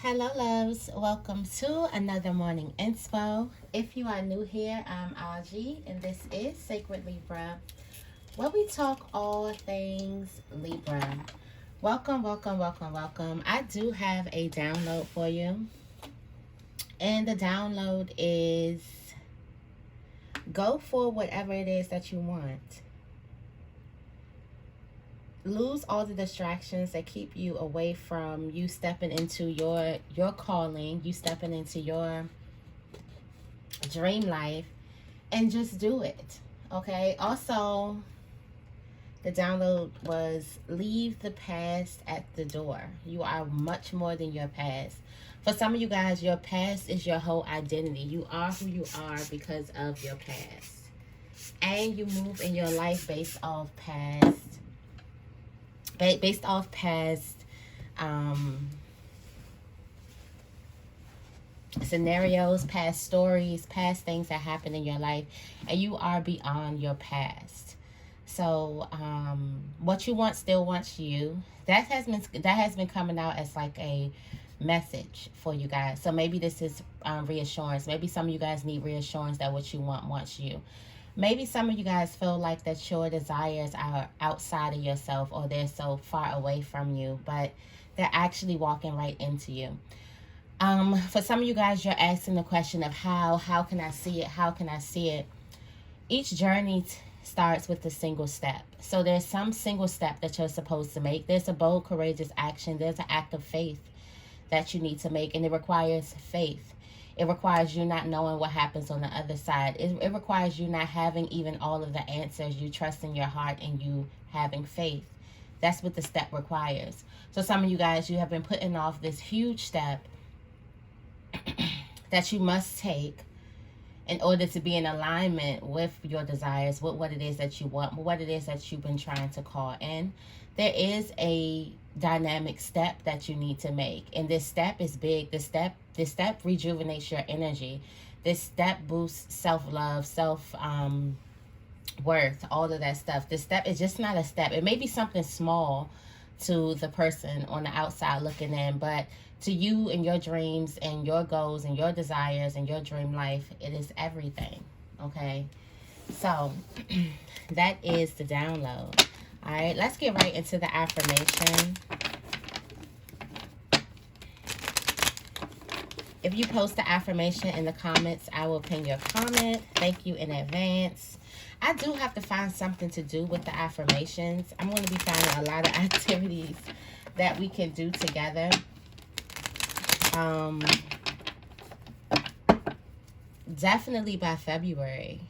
Hello, loves. Welcome to another morning inspo. If you are new here, I'm Auji, and this is Sacred Libra, where we talk all things Libra. Welcome, welcome, welcome, welcome. I do have a download for you, and the download is go for whatever it is that you want. Lose all the distractions that keep you away from you stepping into your calling, you stepping into your dream life, and just do it. Okay? Also, the download was leave the past at the door. You are much more than your past. For some of you guys, your past is your whole identity. You are who you are because of your past. And you move in your life based off past scenarios, past stories, past things that happen in your life, and you are beyond your past. So what you want still wants you. That has been coming out as like a message for you guys. So maybe this is reassurance. Maybe some of you guys need reassurance that what you want wants you. Maybe some of you guys feel like that your desires are outside of yourself, or they're so far away from you, but they're actually walking right into you. For some of you guys, you're asking the question of how can I see it? How can I see it? Each journey starts with a single step. So there's some single step that you're supposed to make. There's a bold, courageous action. There's an act of faith that you need to make, and it requires faith. It requires you not knowing what happens on the other side. It requires you not having even all of the answers. You trust in your heart and you having faith. That's what the step requires. So some of you guys, you have been putting off this huge step that you must take in order to be in alignment with your desires, with what it is that you want, what it is that you've been trying to call in. There is a dynamic step that you need to make, and this step is big. This step rejuvenates your energy. This step boosts self-love, worth, all of that stuff. This step is just not a step. It may be something small to the person on the outside looking in, but to you and your dreams and your goals and your desires and your dream life, it is everything. Okay, so that is the download. All right, let's get right into the affirmation. If you post the affirmation in the comments, I will pin your comment. Thank you in advance. I do have to find something to do with the affirmations. I'm going to be finding a lot of activities that we can do together. Definitely by February.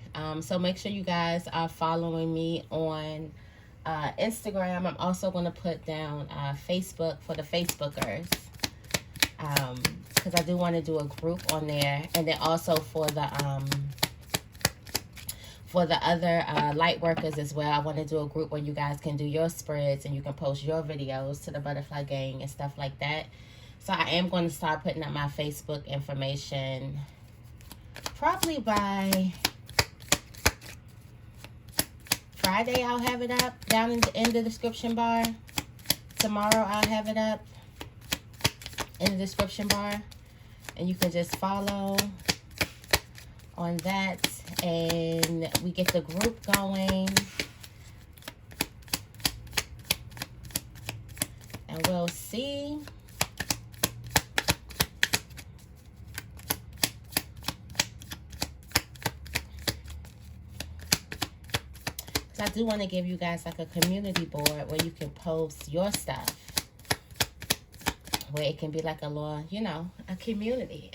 So make sure you guys are following me on Instagram. I'm also going to put down Facebook for the Facebookers, because I do want to do a group on there, and then also for the other light workers as well. I want to do a group where you guys can do your spreads and you can post your videos to the Butterfly Gang and stuff like that. So I am going to start putting up my Facebook information probably by Friday. I'll have it up down in the description bar. Tomorrow I'll have it up in the description bar, and you can just follow on that, and we get the group going, and we'll see. I do want to give you guys like a community board where you can post your stuff, where it can be like a little, a community.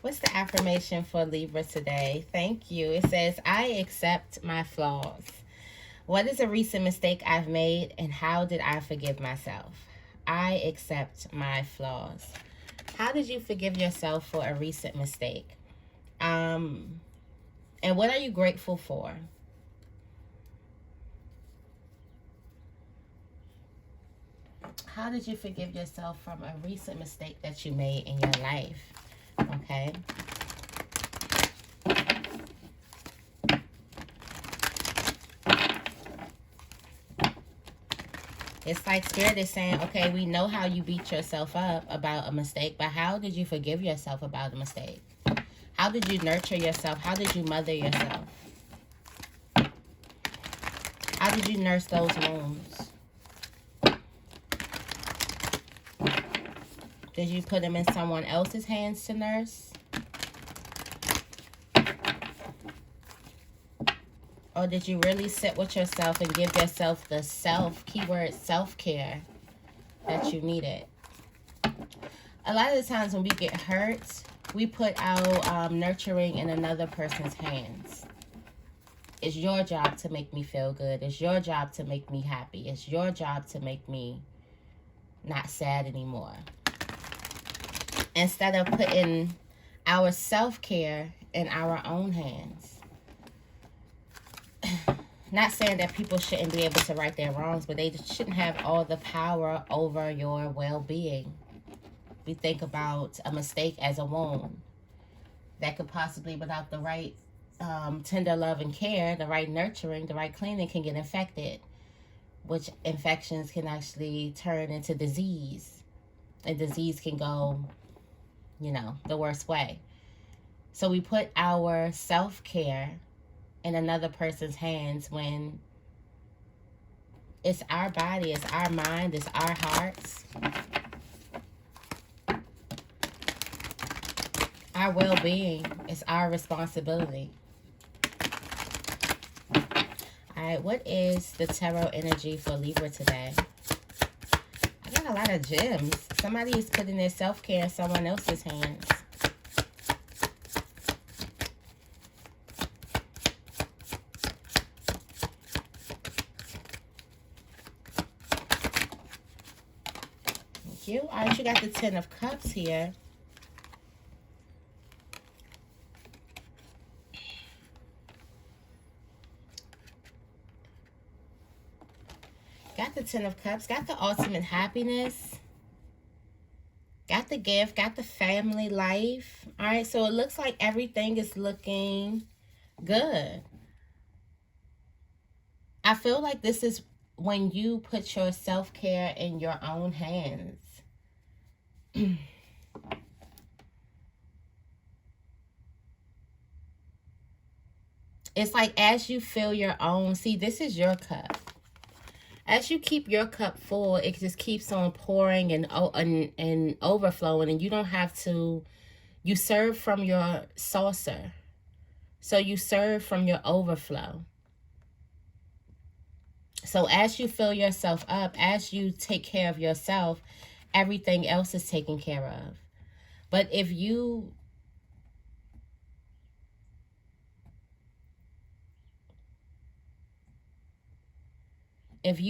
What's the affirmation for Libra today? Thank you. It says, I accept my flaws. What is a recent mistake I've made, and how did I forgive myself? I accept my flaws. How did you forgive yourself for a recent mistake? And what are you grateful for? How did you forgive yourself from a recent mistake that you made in your life? Okay. It's like Spirit is saying, okay, we know how you beat yourself up about a mistake, but how did you forgive yourself about a mistake? How did you nurture yourself? How did you mother yourself? How did you nurse those wounds? Did you put them in someone else's hands to nurse? Or did you really sit with yourself and give yourself the keyword self-care that you needed? A lot of the times when we get hurt, we put our nurturing in another person's hands. It's your job to make me feel good. It's your job to make me happy. It's your job to make me not sad anymore. Instead of putting our self-care in our own hands. Not saying that people shouldn't be able to right their wrongs, but they shouldn't have all the power over your well-being. We think about a mistake as a wound that could possibly, without the right tender love and care, the right nurturing, the right cleaning, can get infected, which infections can actually turn into disease. And disease can go, you know, the worst way. So we put our self-care in another person's hands when it's our body, it's our mind, it's our hearts. Our well-being is our responsibility. Alright, what is the tarot energy for Libra today? I got a lot of gems. Somebody is putting their self-care in someone else's hands. Thank you. Alright, you got the Ten of Cups here. Got the Ten of Cups, got the ultimate happiness, got the gift, got the family life. All right, so it looks like everything is looking good. I feel like this is when you put your self-care in your own hands. It's like as you fill your own, see, this is your cup. As you keep your cup full, it just keeps on pouring and overflowing, and you don't have to, you serve from your saucer. So you serve from your overflow. So as you fill yourself up, as you take care of yourself, everything else is taken care of. But if you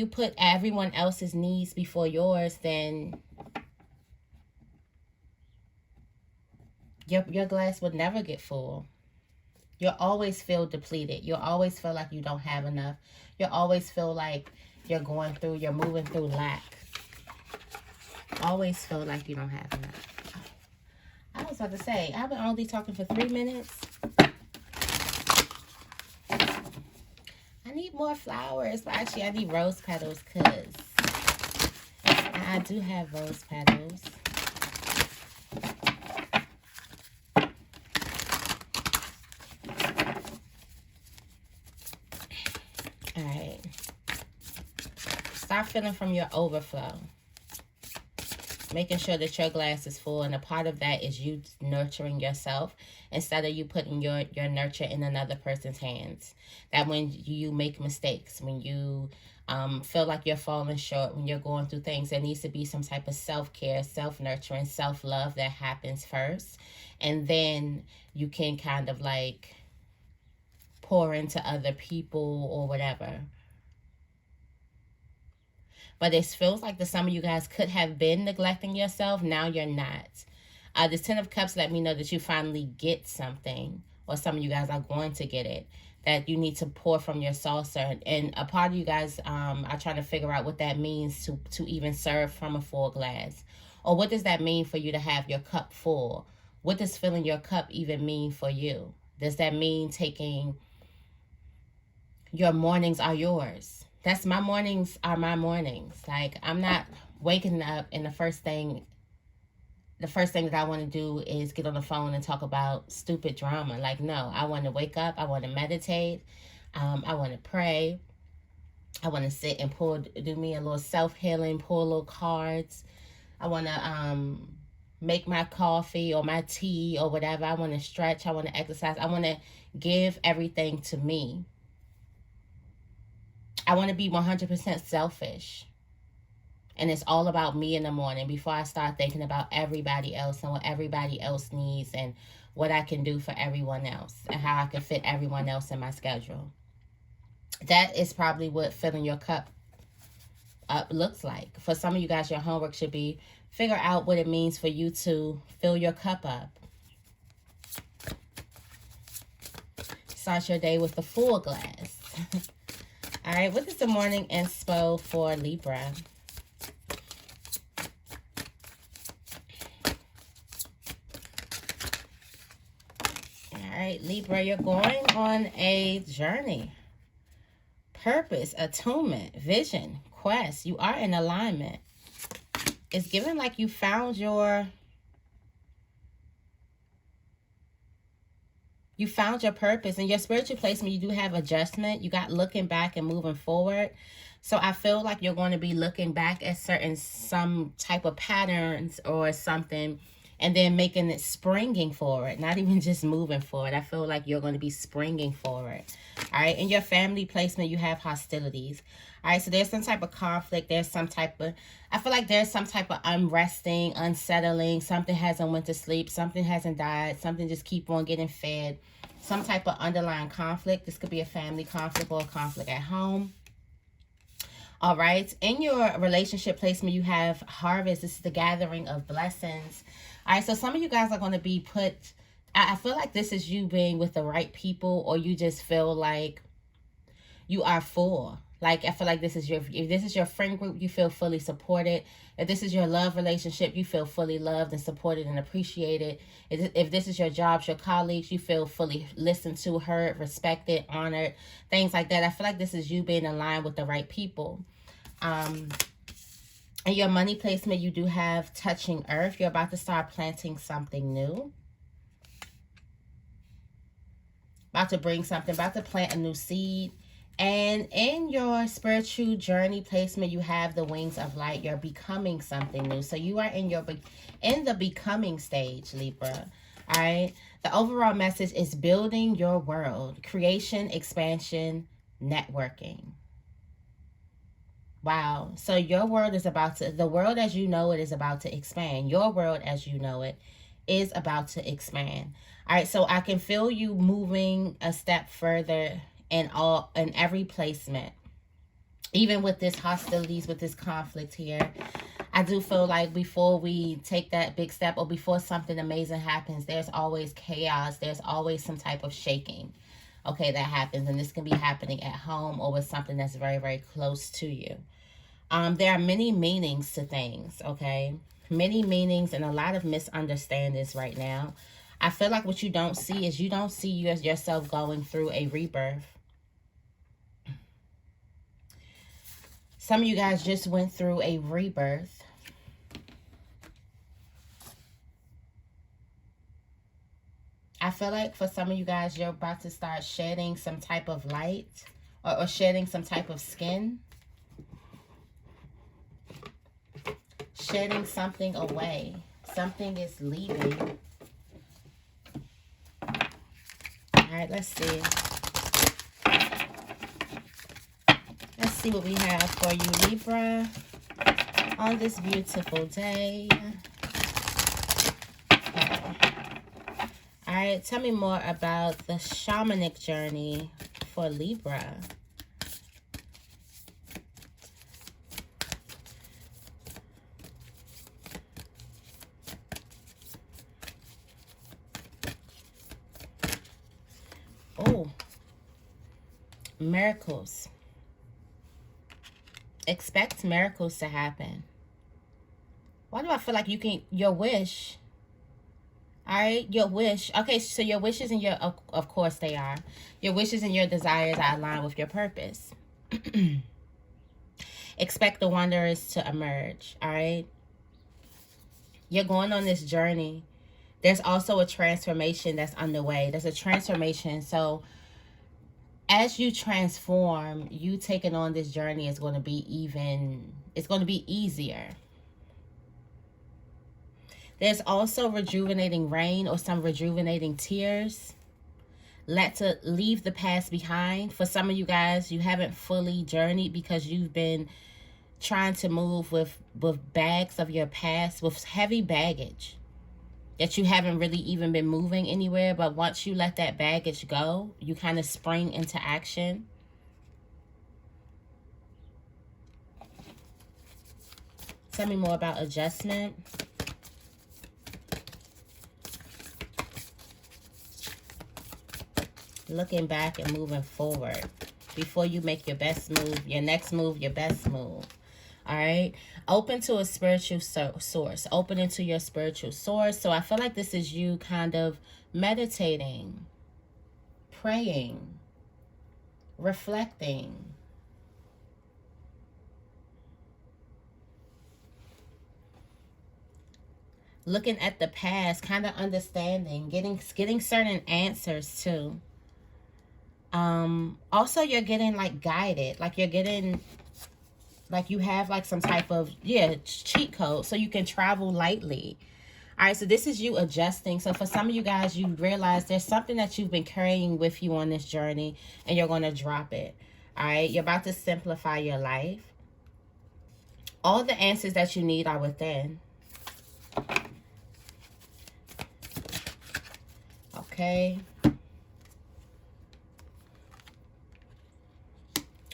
put everyone else's needs before yours, then your glass would never get full. You'll always feel depleted. You'll always feel like you don't have enough. You'll always feel like you're moving through lack. Always feel like you don't have enough. I was about to say, I've been only talking for 3 minutes. I need more flowers, but actually I need rose petals because I do have rose petals. Alright. Start filling from your overflow. Making sure that your glass is full, and a part of that is you nurturing yourself instead of you putting your nurture in another person's hands. That when you make mistakes, when you feel like you're falling short, when you're going through things, there needs to be some type of self-care, self-nurturing, self-love that happens first. And then you can kind of like pour into other people or whatever. But it feels like some of you guys could have been neglecting yourself. Now you're not. The Ten of Cups let me know that you finally get something, or some of you guys are going to get it, that you need to pour from your saucer. And a part of you guys are trying to figure out what that means to even serve from a full glass. Or what does that mean for you to have your cup full? What does filling your cup even mean for you? Does that mean taking your mornings are yours? That's my mornings are my mornings. Like, I'm not waking up and the first thing that I want to do is get on the phone and talk about stupid drama. Like, no, I want to wake up. I want to meditate. I want to pray. I want to sit and do me a little self healing, pull a little cards. I want to make my coffee or my tea or whatever. I want to stretch. I want to exercise. I want to give everything to me. I want to be 100% selfish. And it's all about me in the morning before I start thinking about everybody else and what everybody else needs and what I can do for everyone else and how I can fit everyone else in my schedule. That is probably what filling your cup up looks like. For some of you guys, your homework should be figure out what it means for you to fill your cup up. Start your day with a full glass. All right, what is the morning inspo for Libra? All right, Libra, you're going on a journey. Purpose, attunement, vision, quest. You are in alignment. It's given like you found your purpose. In your spiritual placement, you do have adjustment. You got looking back and moving forward. So I feel like you're going to be looking back at some type of patterns or something and then making it springing forward, not even just moving forward. I feel like you're going to be springing forward. All right. In your family placement, you have hostilities. All right. So there's some type of conflict. There's some type of, I feel like there's some type of unresting, unsettling. Something hasn't went to sleep. Something hasn't died. Something just keep on getting fed. Some type of underlying conflict. This could be a family conflict or a conflict at home. All right. In your relationship placement, you have harvest. This is the gathering of blessings. All right. So some of you guys are going to be put, I feel like this is you being with the right people, or you just feel like you are full. Like, I feel like if this is your friend group, you feel fully supported. If this is your love relationship, you feel fully loved and supported and appreciated. If this is your jobs, your colleagues, you feel fully listened to, heard, respected, honored, things like that. I feel like this is you being aligned with the right people. In your money placement, you do have touching earth. You're about to start planting something new. About to plant a new seed. And in your spiritual journey placement, you have the wings of light. You're becoming something new. So you are in the becoming stage, Libra. All right. The overall message is building your world, creation, expansion, networking. Wow. So your world is the world as you know it is about to expand. Your world as you know it is about to expand. All right. So I can feel you moving a step further in every placement. Even with this hostilities, with this conflict here, I do feel like before we take that big step or before something amazing happens, there's always chaos. There's always some type of shaking. Okay, that happens. And this can be happening at home or with something that's very, very close to you. There are many meanings to things, okay? Many meanings and a lot of misunderstandings right now. I feel like what you don't see is you don't see yourself going through a rebirth. Some of you guys just went through a rebirth. I feel like for some of you guys, you're about to start shedding some type of light or shedding some type of skin. Shedding something away. Something is leaving. All right, let's see. Let's see what we have for you, Libra, on this beautiful day. Okay. All right, tell me more about the shamanic journey for Libra. Oh, miracles. Expect miracles to happen. Why do I feel like your wish? All right, your wish. Okay, so your wishes and of course they are. Your wishes and your desires are aligned with your purpose. Expect the wanderers to emerge, all right? You're going on this journey. There's also a transformation that's underway. There's a transformation. So as you transform, you taking on this journey is going to be it's going to be easier. There's also rejuvenating rain or some rejuvenating tears. Leave the past behind. For some of you guys, you haven't fully journeyed because you've been trying to move with bags of your past, with heavy baggage that you haven't really even been moving anywhere. But once you let that baggage go, you kind of spring into action. Tell me more about adjustment. Looking back and moving forward. Before you make your best move, your next move, your best move. All right. Open to a spiritual source. Open into your spiritual source. So I feel like this is you kind of meditating, praying, reflecting. Looking at the past, kind of understanding, getting certain answers too. Also you're getting like guided, like you're getting, like you have like some type of, cheat code so you can travel lightly. All right, so this is you adjusting. So for some of you guys, you realize there's something that you've been carrying with you on this journey and you're going to drop it. All right, you're about to simplify your life. All the answers that you need are within. Okay.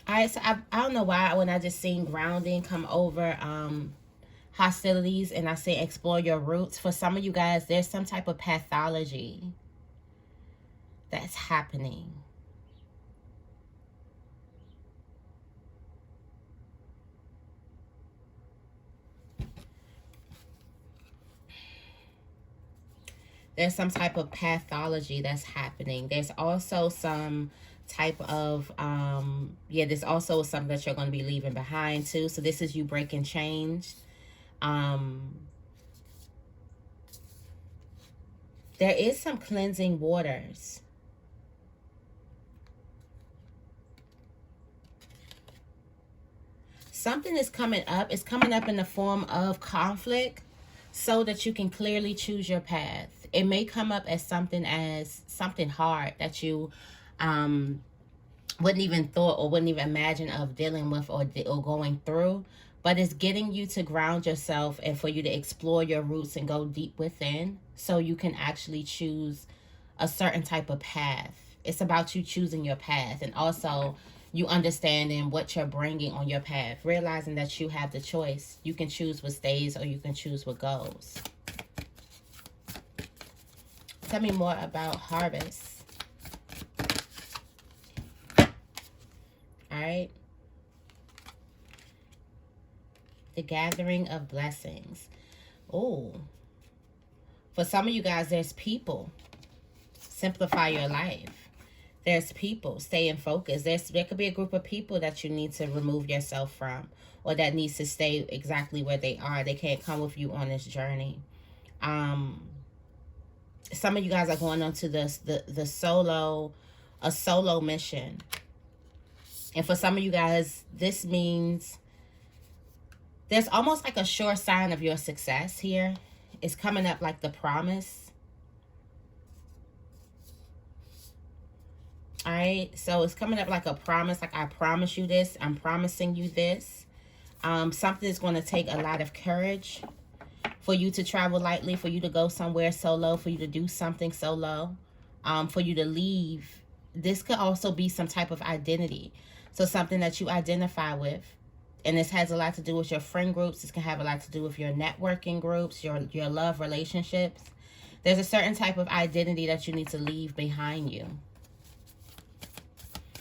Alright, so I don't know why when I just seen grounding come over hostilities and I say explore your roots. For some of you guys, there's some type of pathology that's happening. There's some type of pathology that's happening. There's also some type of there's also something that you're going to be leaving behind too. So this is you breaking change. There is some cleansing waters. Something is coming up. It's coming up in the form of conflict so that you can clearly choose your path. It may come up as something hard that you wouldn't even thought or wouldn't even imagine of dealing with or going through, but it's getting you to ground yourself and for you to explore your roots and go deep within so you can actually choose a certain type of path. It's about you choosing your path and also you understanding what you're bringing on your path, realizing that you have the choice. You can choose what stays or you can choose what goes. Tell me more about harvest. All right. The gathering of blessings. Oh, for some of you guys, there's people. Simplify your life. There's people. Stay in focus. There could be a group of people that you need to remove yourself from or that needs to stay exactly where they are. They can't come with you on this journey. Some of you guys are going on to a solo mission. And for some of you guys, this means there's almost like a sure sign of your success here. It's coming up like the promise. All right, so it's coming up like a promise, like I promise you this, I'm promising you this. Something is going to take a lot of courage for you to travel lightly, for you to go somewhere solo, for you to do something solo, for you to leave. This could also be some type of identity. So something that you identify with. And this has a lot to do with your friend groups. This can have a lot to do with your networking groups, your love relationships. There's a certain type of identity that you need to leave behind you.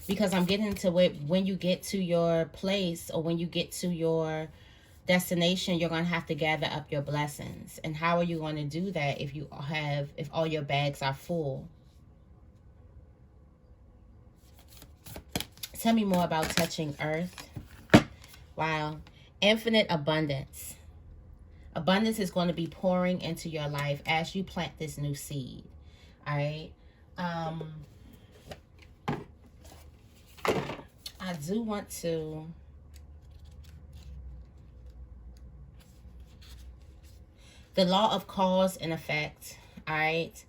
Because I'm getting to it, when you get to your place or when you get to your destination, you're going to have to gather up your blessings. And how are you going to do that if all your bags are full? Tell me more about touching earth. Wow. Infinite abundance. Abundance is going to be pouring into your life as you plant this new seed. All right. I do want to the law of cause and effect. All right.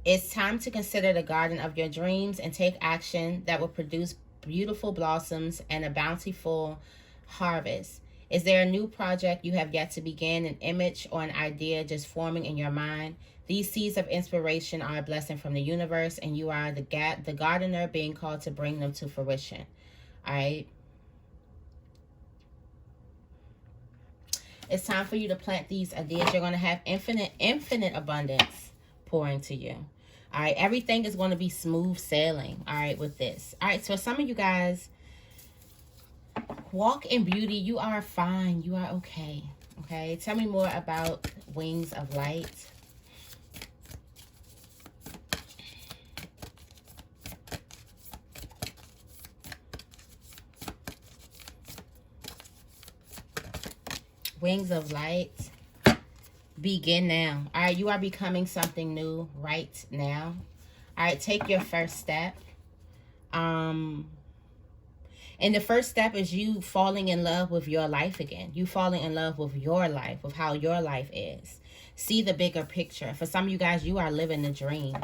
It's time to consider the garden of your dreams and take action that will produce beautiful blossoms and a bountiful harvest. Is there a new project you have yet to begin, an image or an idea just forming in your mind? These seeds of inspiration are a blessing from the universe, and you are the gardener being called to bring them to fruition. All right. It's time for you to plant these ideas. You're going to have infinite abundance pouring to you. All right. Everything is going to be smooth sailing. All right. With this. All right. So some of you guys, walk in beauty. You are fine. You are okay. Okay. Tell me more about wings of light. Wings of light. Begin now. All right. You are becoming something new right now. All right. Take your first step. And the first step is you falling in love with your life again. You falling in love with your life, with how your life is. See the bigger picture. For some of you guys, you are living the dream.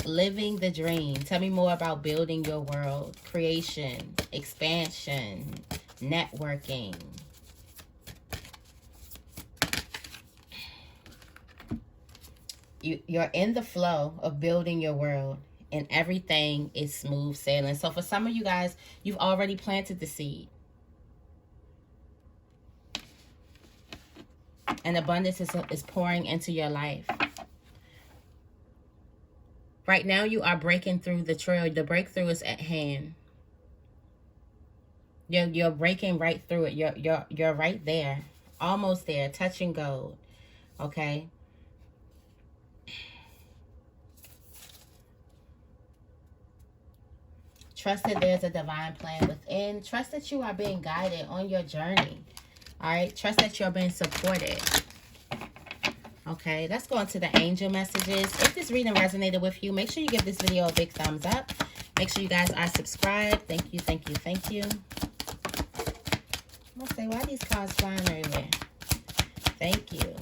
Living the dream. Tell me more about building your world. Creation, expansion, networking. You're in the flow of building your world. And everything is smooth sailing. So for some of you guys, you've already planted the seed. And abundance is pouring into your life. Right now, you are breaking through the trail. The breakthrough is at hand. You're breaking right through it. You're right there. Almost there. Touching gold. Okay? Trust that there's a divine plan within. Trust that you are being guided on your journey. All right? Trust that you're being supported. Okay, let's go into the angel messages. If this reading resonated with you, make sure you give this video a big thumbs up. Make sure you guys are subscribed. Thank you, thank you, thank you. I'm going to say, why are these cards flying everywhere? Thank you.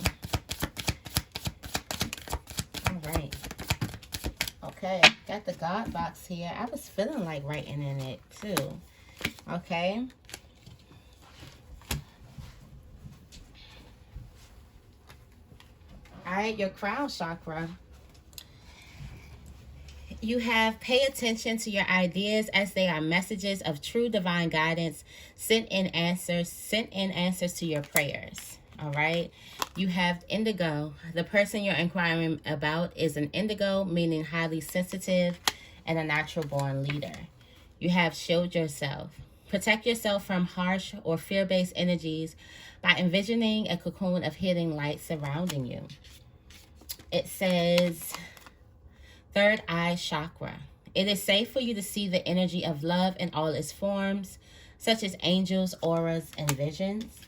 All right. Okay, got the God box here. I was feeling like writing in it too. Okay. All right, your crown chakra. You have pay attention to your ideas as they are messages of true divine guidance. Sent in answers to your prayers. All right. You have indigo. The person you're inquiring about is an indigo, meaning highly sensitive and a natural born leader. You have shield yourself. Protect yourself from harsh or fear-based energies by envisioning a cocoon of healing light surrounding you. It says third eye chakra. It is safe for you to see the energy of love in all its forms, such as angels, auras, and visions.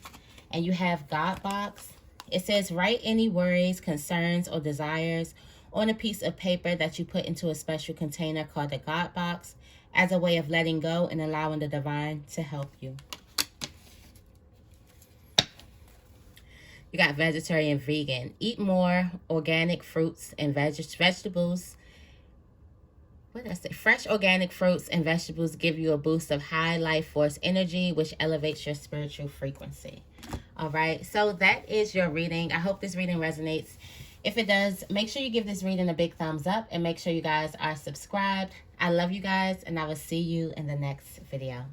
And you have God box. It says write any worries, concerns, or desires on a piece of paper that you put into a special container called the God box as a way of letting go and allowing the divine to help you. You got vegetarian, vegan. Eat more organic fruits and vegetables. What did I say? Fresh organic fruits and vegetables give you a boost of high life force energy, which elevates your spiritual frequency. All right, so that is your reading. I hope this reading resonates. If it does, make sure you give this reading a big thumbs up and make sure you guys are subscribed. I love you guys, and I will see you in the next video.